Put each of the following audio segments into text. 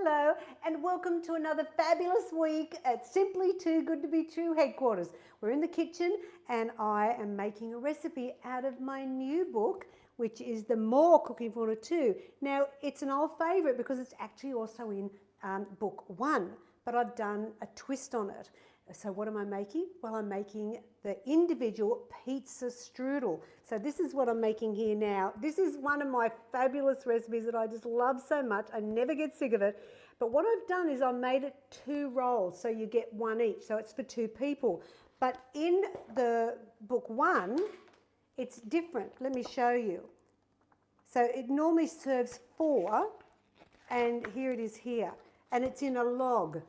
Hello and welcome to another fabulous week at Simply Too Good to Be True headquarters. We're in the kitchen and I am making a recipe out of my new book, which is the More Cooking Formula 2. Now it's an old favourite because it's actually also in book 1, but I've done a twist on it. So what am I making? Well, I'm making the individual pizza strudel. So this is what I'm making here now. This is one of my fabulous recipes that I just love so much. I never get sick of it. But what I've done is I've made it 2 rolls, so you get 1 each. So it's for 2 people. But in the book 1, it's different. Let me show you. So it normally serves 4, and here it is here. And it's in a log.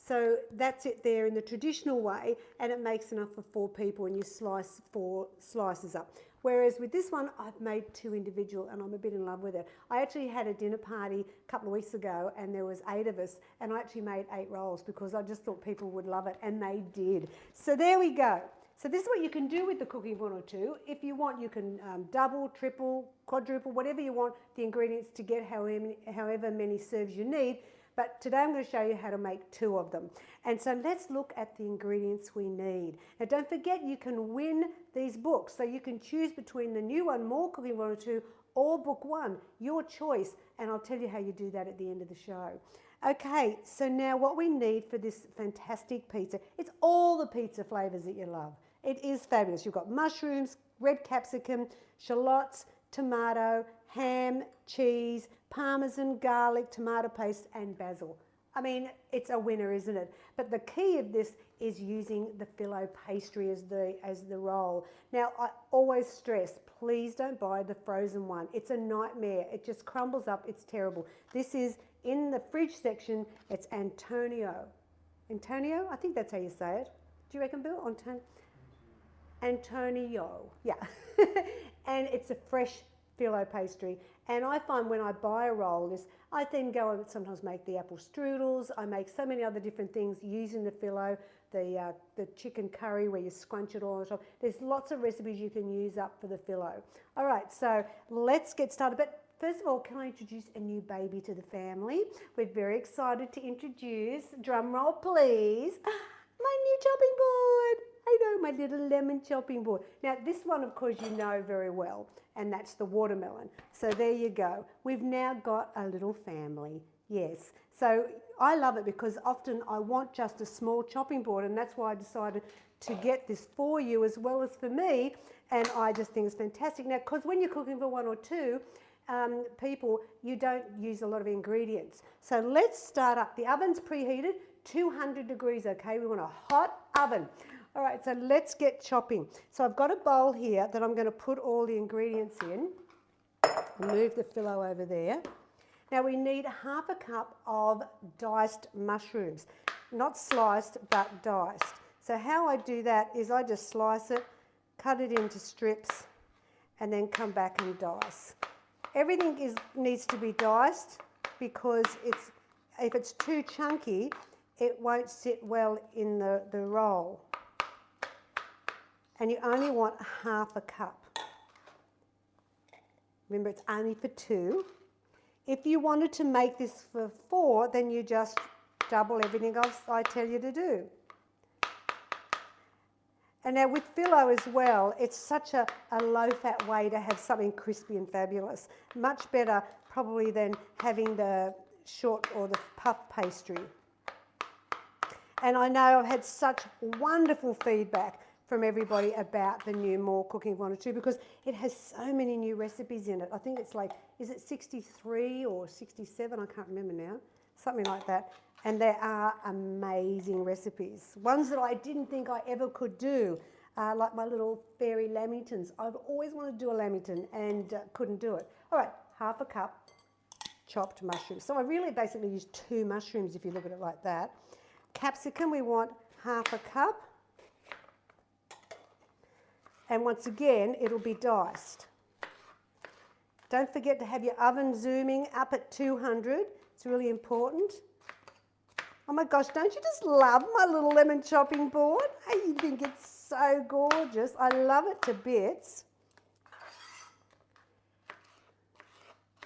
So that's it there in the traditional way, and it makes enough for 4 people, and you slice 4 slices up. Whereas with this one, I've made 2 individual, and I'm a bit in love with it. I actually had a dinner party a couple of weeks ago, and there was 8 of us, and I actually made 8 rolls because I just thought people would love it, and they did. So there we go. So this is what you can do with the Cooking Formula 2. If you want, you can double, triple, quadruple, whatever you want the ingredients to get however many serves you need. But today I'm going to show you how to make 2 of them. And so let's look at the ingredients we need. Now don't forget you can win these books. So you can choose between the new one, More Cooking Formula 2, or book 1, your choice. And I'll tell you how you do that at the end of the show. Okay, so now what we need for this fantastic pizza, it's all the pizza flavours that you love. It is fabulous. You've got mushrooms, red capsicum, shallots, tomato, ham, cheese, parmesan, garlic, tomato paste and basil. I mean, it's a winner, isn't it? But the key of this is using the phyllo pastry as the roll. Now, I always stress, please don't buy the frozen one. It's a nightmare. It just crumbles up. It's terrible. This is in the fridge section. It's Antonio. Antonio? I think that's how you say it. Do you reckon, Bill? Antonio. Yeah. And it's a fresh phyllo pastry, and I find when I buy a roll this, I then go and sometimes make the apple strudels. I make so many other different things using the phyllo, the chicken curry where you scrunch it all on the top. There's lots of recipes you can use up for the phyllo. All right, so let's get started. But first of all, can I introduce a new baby to the family? We're very excited to introduce, drum roll please, my new chopping board. I know, my little lemon chopping board. Now this one of course you know very well, and that's the watermelon. So there you go. We've now got a little family, yes. So I love it because often I want just a small chopping board, and that's why I decided to get this for you as well as for me, and I just think it's fantastic. Now, because when you're cooking for 1 or 2 people, you don't use a lot of ingredients. So let's start up. The oven's preheated, 200 degrees, okay? We want a hot oven. All right, so let's get chopping. So I've got a bowl here that I'm going to put all the ingredients in. Move the phyllo over there. Now we need 1/2 cup of diced mushrooms. Not sliced, but diced. So how I do that is I just slice it, cut it into strips, and then come back and dice. Everything needs to be diced because if it's too chunky, it won't sit well in the roll. And you only want 1/2 cup. Remember, it's only for 2. If you wanted to make this for 4, then you just double everything else I tell you to do. And now with phyllo as well, it's such a low-fat way to have something crispy and fabulous. Much better probably than having the short or the puff pastry. And I know I've had such wonderful feedback from everybody about the new More Cooking Formula 2 because it has so many new recipes in it. I think it's like, is it 63 or 67? I can't remember now. Something like that. And there are amazing recipes. Ones that I didn't think I ever could do, like my little fairy lamingtons. I've always wanted to do a lamington and couldn't do it. All right, 1/2 cup chopped mushrooms. So I really basically use 2 mushrooms if you look at it like that. Capsicum, we want 1/2 cup. And once again, it'll be diced. Don't forget to have your oven zooming up at 200. It's really important. Oh my gosh, don't you just love my little lemon chopping board? I think it's so gorgeous. I love it to bits.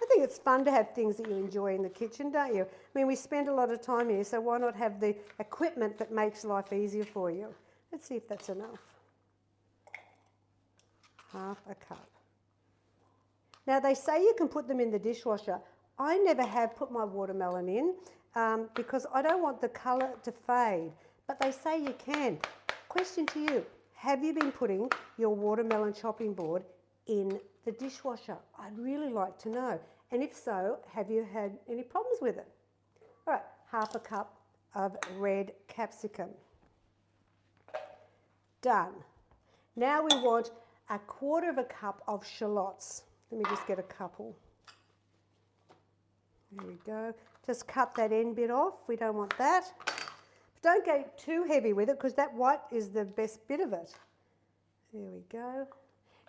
I think it's fun to have things that you enjoy in the kitchen, don't you? I mean, we spend a lot of time here, so why not have the equipment that makes life easier for you? Let's see if that's enough. Half a cup. Now, they say you can put them in the dishwasher. I never have put my watermelon in because I don't want the colour to fade, but they say you can. Question to you, have you been putting your watermelon chopping board in the dishwasher? I'd really like to know. And if so, have you had any problems with it? All right, half a cup of red capsicum. Done. Now we want a quarter of a cup of shallots. Let me just get a couple. There we go. Just cut that end bit off. We don't want that. But don't go too heavy with it because that white is the best bit of it. There we go.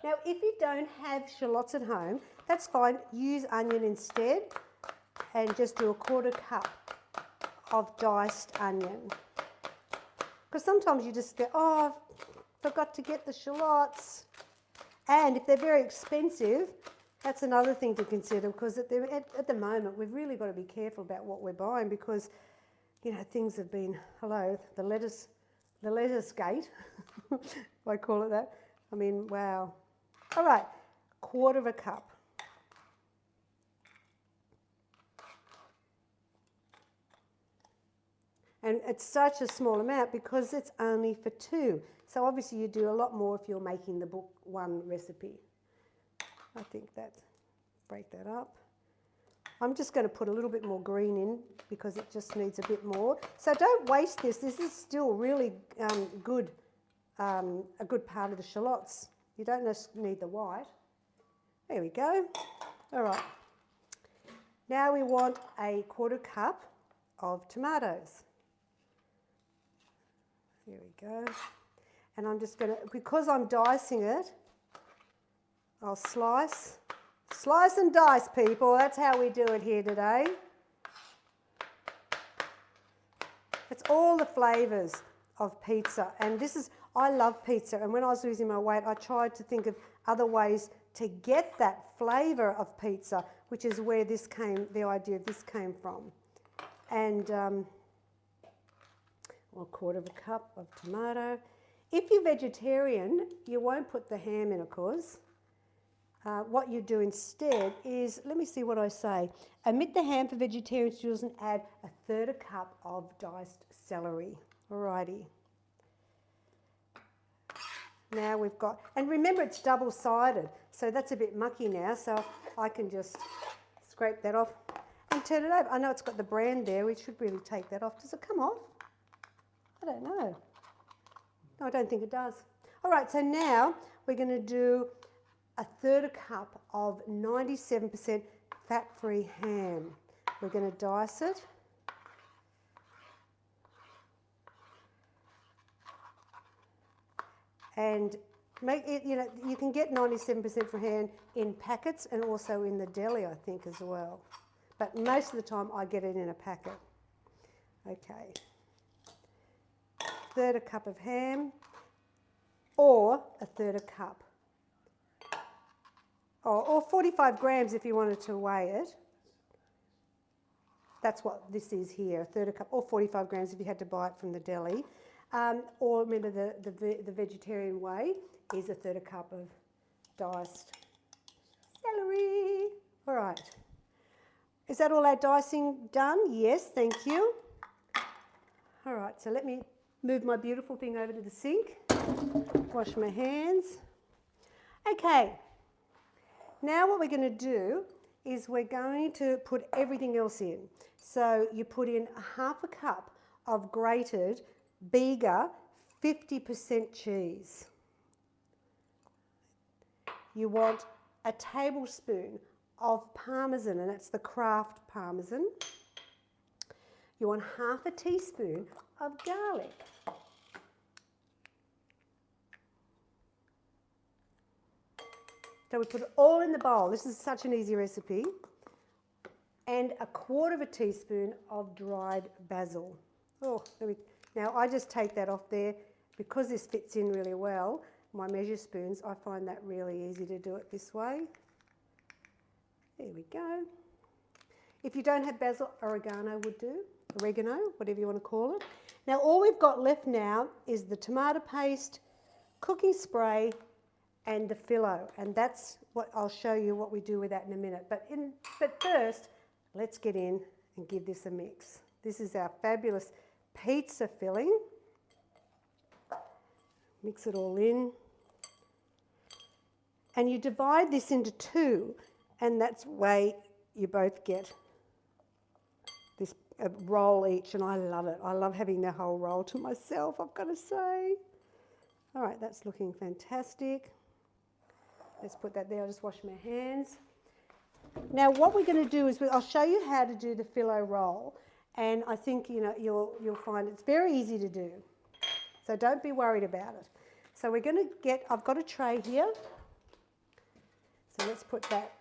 Now, if you don't have shallots at home, that's fine. Use onion instead and just do a quarter cup of diced onion. Because sometimes you just go, oh, I forgot to get the shallots. And if they're very expensive, that's another thing to consider because at the moment, we've really got to be careful about what we're buying because, you know, things have been, the lettuce gate, if I call it that. I mean, wow. All right, quarter of a cup. And it's such a small amount because it's only for 2. So obviously you do a lot more if you're making the book 1 recipe. I think break that up. I'm just going to put a little bit more green in because it just needs a bit more. So don't waste this. This is still really good, a good part of the shallots. You don't just need the white. There we go. All right. Now we want a quarter cup of tomatoes. There we go. And I'm just going to, because I'm dicing it, I'll slice and dice, people. That's how we do it here today. It's all the flavours of pizza. And this is, I love pizza. And when I was losing my weight, I tried to think of other ways to get that flavour of pizza, which is where this came, the idea of this came from. And a quarter of a cup of tomato. If you're vegetarian, you won't put the ham in, of course. What you do instead is, let me see what I say. Omit the ham for vegetarian students and add 1/3 cup of diced celery. Alrighty. Now we've got, and remember it's double-sided, so that's a bit mucky now, so I can just scrape that off and turn it over. I know it's got the brand there, we should really take that off. Does it come off? I don't know. No, I don't think it does. All right, so now we're going to do 1/3 cup of 97% fat-free ham. We're going to dice it. And make it, you know, you can get 97% for ham in packets and also in the deli, I think, as well. But most of the time I get it in a packet. Okay. 1/3 cup of ham or 1/3 cup. Or 45 grams if you wanted to weigh it. That's what this is here, 1/3 cup, or 45 grams if you had to buy it from the deli. Or remember the vegetarian way is 1/3 cup of diced celery. All right. Is that all our dicing done? Yes, thank you. All right, so let me move my beautiful thing over to the sink. Wash my hands. Okay. Now what we're going to do is we're going to put everything else in. So you put in 1/2 cup of grated Bega 50% cheese. You want a tablespoon of Parmesan, and that's the Kraft Parmesan. You want 1/2 teaspoon of garlic. So we put it all in the bowl. This is such an easy recipe. And 1/4 teaspoon of dried basil. Oh, now I just take that off there because this fits in really well. My measure spoons, I find that really easy to do it this way. There we go. If you don't have basil, oregano would do. Oregano, whatever you want to call it. Now all we've got left now is the tomato paste, cooking spray and the phyllo, and that's what I'll show you what we do with that in a minute. But first, let's get in and give this a mix. This is our fabulous pizza filling. Mix it all in. And you divide this into two, and that's the way you both get this roll each, and I love it. I love having the whole roll to myself, I've got to say. All right, that's looking fantastic. Let's put that there. I'll just wash my hands. Now what we're going to do is I'll show you how to do the phyllo roll, and I think you'll find it's very easy to do. So don't be worried about it. So we're going to get, I've got a tray here. So let's put that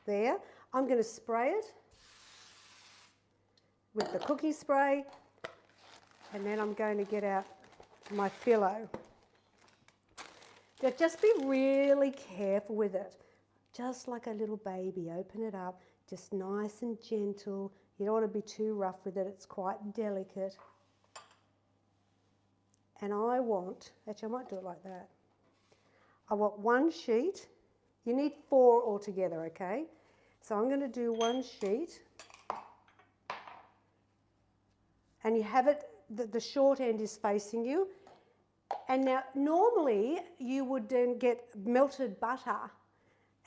there. I'm going to spray it with the cookie spray, and then I'm going to get out my phyllo. Now just be really careful with it, just like a little baby. Open it up, just nice and gentle. You don't want to be too rough with it, it's quite delicate. And I want, actually I might do it like that. I want one sheet. You need 4 altogether, okay? So I'm going to do one sheet. And you have it, the short end is facing you. And now normally you would then get melted butter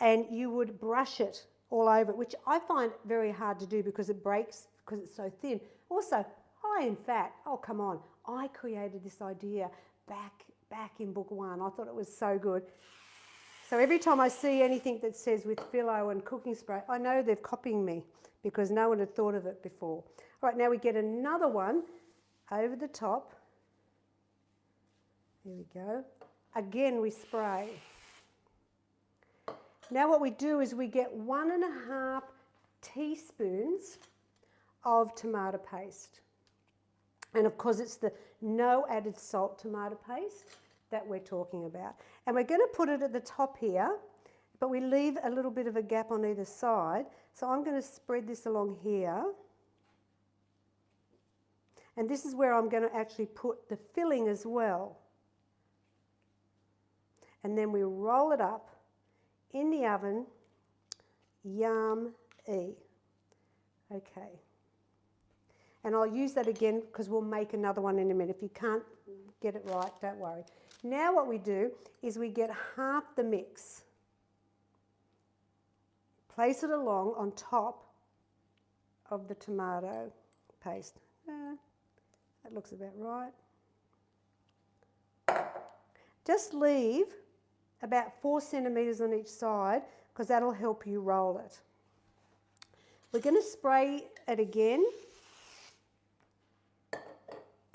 and you would brush it all over, which I find very hard to do because it breaks, because it's so thin. Also, high in fat. Oh, come on. I created this idea back in book 1. I thought it was so good. So every time I see anything that says with phyllo and cooking spray, I know they're copying me because no one had thought of it before. All right, now we get another one over the top. There we go. Again, we spray. Now what we do is we get 1.5 teaspoons of tomato paste. And of course it's the no added salt tomato paste that we're talking about. And we're going to put it at the top here, but we leave a little bit of a gap on either side. So I'm going to spread this along here. And this is where I'm going to actually put the filling as well. And then we roll it up in the oven. Yum-y. Okay. And I'll use that again because we'll make another one in a minute. If you can't get it right, don't worry. Now what we do is we get half the mix. Place it along on top of the tomato paste. That looks about right. Just leave about 4 centimetres on each side because that'll help you roll it. We're going to spray it again.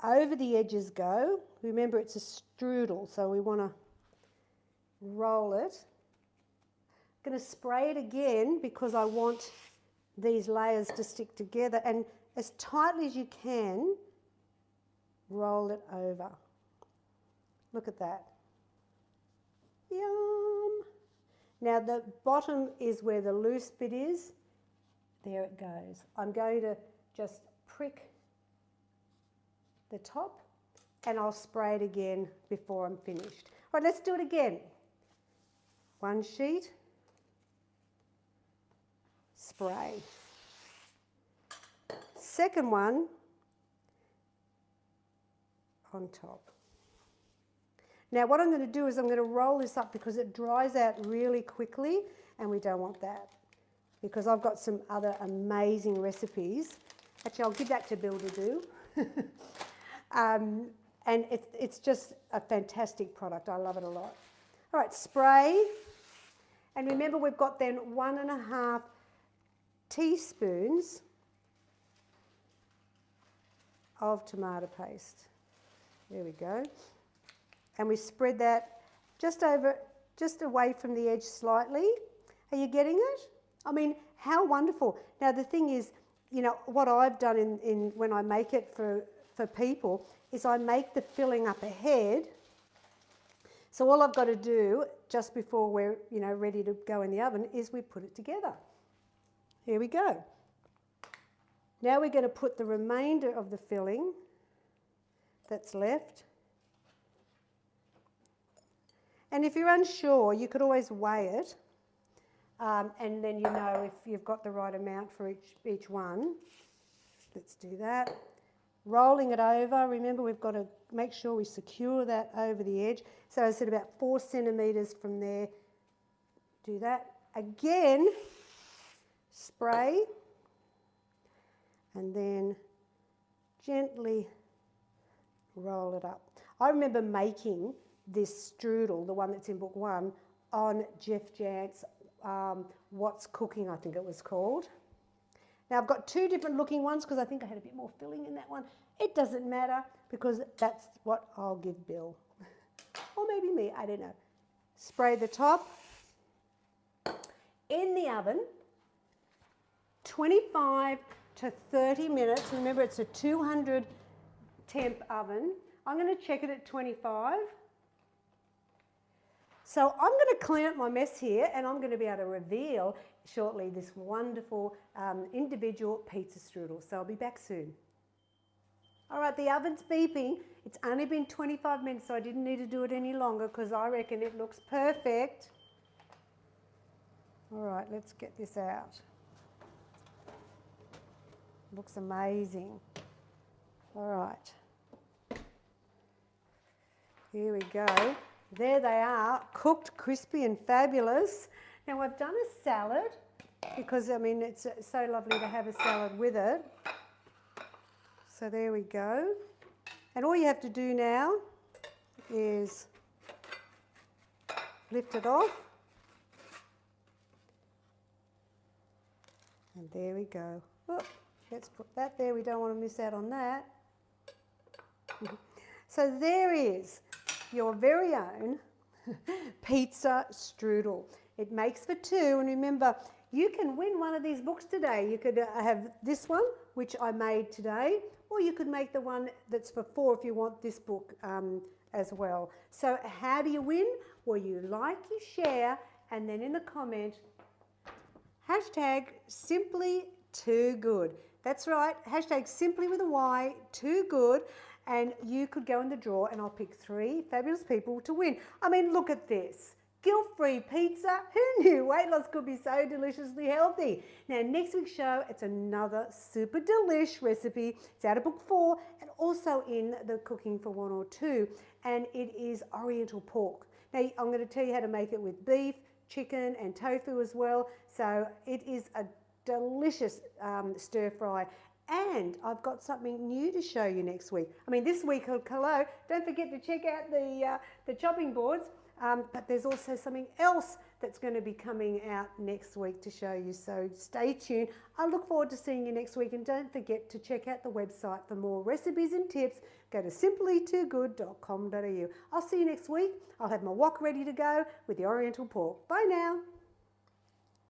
Over the edges go. Remember it's a strudel, so we want to roll it. I'm going to spray it again because I want these layers to stick together, and as tightly as you can, roll it over. Look at that. Yum! Now the bottom is where the loose bit is. There it goes. I'm going to just prick the top and I'll spray it again before I'm finished. All right, let's do it again. One sheet, spray. Second one on top. Now what I'm going to do is I'm going to roll this up because it dries out really quickly and we don't want that, because I've got some other amazing recipes. Actually, I'll give that to Bill to do. And it's just a fantastic product. I love it a lot. All right, spray. And remember, we've got then 1.5 teaspoons of tomato paste. There we go. And we spread that just away from the edge slightly. Are you getting it? I mean, how wonderful. Now, the thing is, you know, what I've done in when I make it for people is I make the filling up ahead. So all I've got to do just before we're, you know, ready to go in the oven is we put it together. Here we go. Now we're going to put the remainder of the filling that's left. And if you're unsure, you could always weigh it, and then you know if you've got the right amount for each one. Let's do that. Rolling it over. Remember, we've got to make sure we secure that over the edge. So I said about 4 centimetres from there. Do that. Again, spray, and then gently roll it up. I remember making this strudel, the one that's in book 1, on Jeff Jant's What's Cooking, I think it was called. Now I've got 2 different looking ones because I think I had a bit more filling in that one. It doesn't matter because that's what I'll give Bill. Or maybe me, I don't know. Spray the top. In the oven, 25 to 30 minutes. Remember, it's a 200 temp oven. I'm going to check it at 25. So I'm going to clean up my mess here, and I'm going to be able to reveal shortly this wonderful individual pizza strudel. So I'll be back soon. All right, the oven's beeping. It's only been 25 minutes, so I didn't need to do it any longer because I reckon it looks perfect. All right, let's get this out. Looks amazing. All right. Here we go. There they are, cooked, crispy and fabulous. Now I've done a salad because, I mean, it's so lovely to have a salad with it. So there we go. And all you have to do now is lift it off. And there we go. Oh, let's put that there. We don't want to miss out on that. So there is your very own pizza strudel. It makes for 2, and remember, you can win one of these books today. You could have this one, which I made today, or you could make the one that's for 4 if you want this book as well. So how do you win? Well, you like, you share, and then in the comment, hashtag Symplytoogood. That's right, hashtag Symply with a Y, too good. And you could go in the draw and I'll pick 3 fabulous people to win. I mean, look at this. Guilt-free pizza. Who knew weight loss could be so deliciously healthy? Now, next week's show, it's another super delish recipe. It's out of book 4 and also in the Cooking for 1 or 2. And it is Oriental pork. Now, I'm going to tell you how to make it with beef, chicken and tofu as well. So it is a delicious stir fry. And I've got something new to show you next week. I mean, this week, hello, don't forget to check out the chopping boards, but there's also something else that's going to be coming out next week to show you, so stay tuned. I look forward to seeing you next week, and don't forget to check out the website for more recipes and tips. Go to symplytoogood.com.au. I'll see you next week. I'll have my wok ready to go with the Oriental pork. Bye now.